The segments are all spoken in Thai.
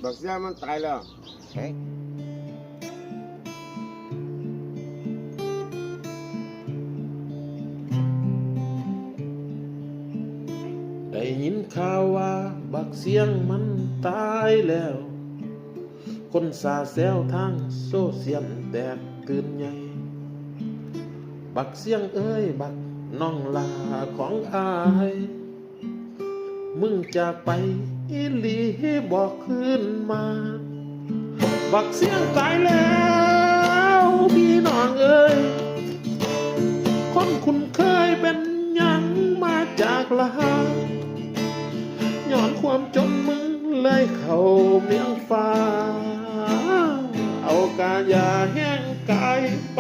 บักเสียมันตายแล้วได้ยินข่าวว่าบักเสียงมันตายแล้วคนสาแซวทางโซเชียลแตกตื่นใหญ่บักเสียงเอ้ยบักน้องลาของอายมึงจากไปอีหลีบอกคืนมาบักเสียงตายแล้วพี่น้องเอ้ยคนคุ้นเคยเป็นหยังมาจากลาย้อนความจนมึงเลยเข้าเมียงฟ้าเอากายาแห้งกายไป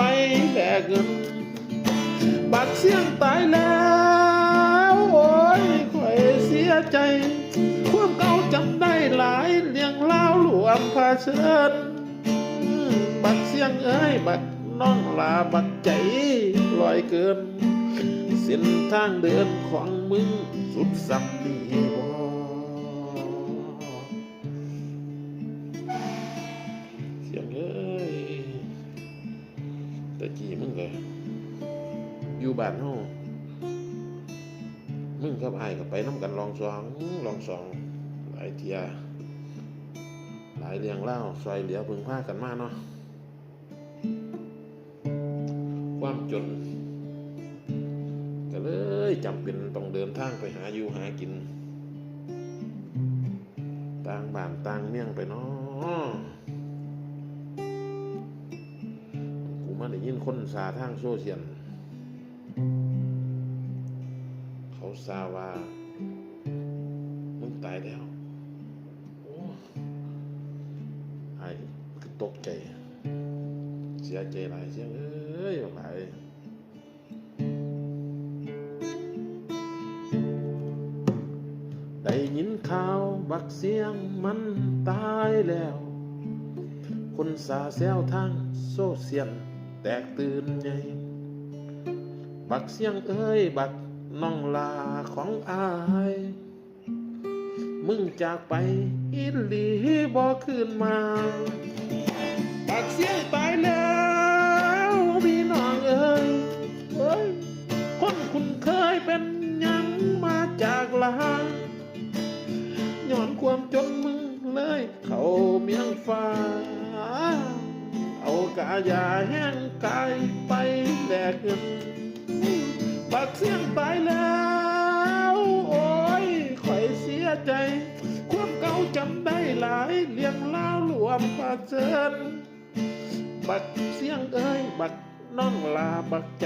แลกเงินบักเสียงตายแล้วโอ้ยข่อยเสียใจความเก่าจำได้หลายเลี้ยงเล่าหลวมพาเชิญบักเสียงเอ้ยบักน้องลาบักใจลอยเกินเส้นทางเดินของมึงสุดสับดีบ่เสียงเอ้ยตะกี้มึงเลยอยู่บ้านเฮามึงกับอ้ายก็ไปน้ำกันลองสองหลายเที่ยหลายเรื่องเล่าซอยเหลือพึงพากันมาเนาะความจนก็เลยจำเป็นต้องเดินทางไปหาอยู่หากินต่างบ้านต่างเมืองไปเนาะกูมาได้ยินคนสาทางโซเชียลเขาซาว่ามึงตายแล้วโอ้ไอ้คือตกใจเสียใจหลายเสียงเอ้ยหลายได้ยินข่าวบักเสียงมันตายแล้วคนสาแซวทางโซเชียลแตกตื่นใหญ่บักเสียงเอ้ยบักน้องลาของอายมึงจากไปอีหลีบ่คืนมาบักเสียงตายแล้วพี่น้องเอ้ยคนคุ้นเคยเป็นหยังมาจากลาย้อนความจนมึงเลยเข้าเมียงฟ้าเอากายาแห้งกายไปแลกเงินบักเสียงตายแล้วโอ้ยข่อยเสียใจความเก่าจำได้หลายเลี้ยงเล่าหลวมปาเชิญบักเสียงเอ้ยบักน้องลาบักใจ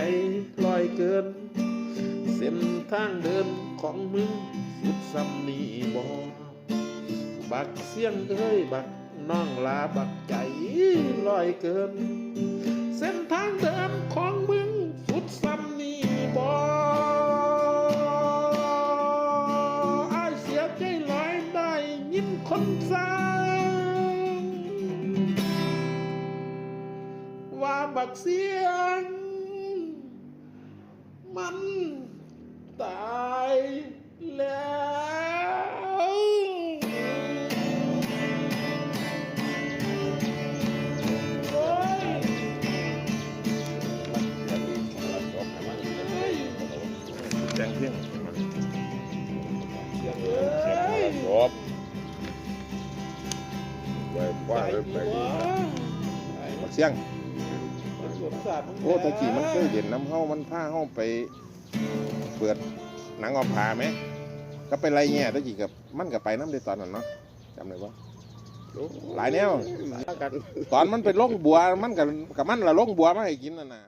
ลอยเกินเส้นทางเดินของมึงสุดซ้ำนี่บ่บักเสียงเอ้ยบักน้องลาบักใจลอยเกินเส้นทางเดินของมึงสุดซ้ำนี่บ่อ้ายเสียใจหลายได้ยินคนสางว่าบักเสียงมันตายแล้วแจ้งเพียงจบไปว่าเลยไปบักเสียงโอ้ตะกี้มันเคยเห็นน้ำเฮามันพาเฮาไปเปิดหนังออกผาไหมก็ไปไรเงี้ยตะกี้กับมันกับไปน้ำได้ตอนนั้นเนาะจำได้ปะหลายแนวตอนมันเป็นโรคบัวมันกับมันละโรคบัวมาให้กินน่ะนะ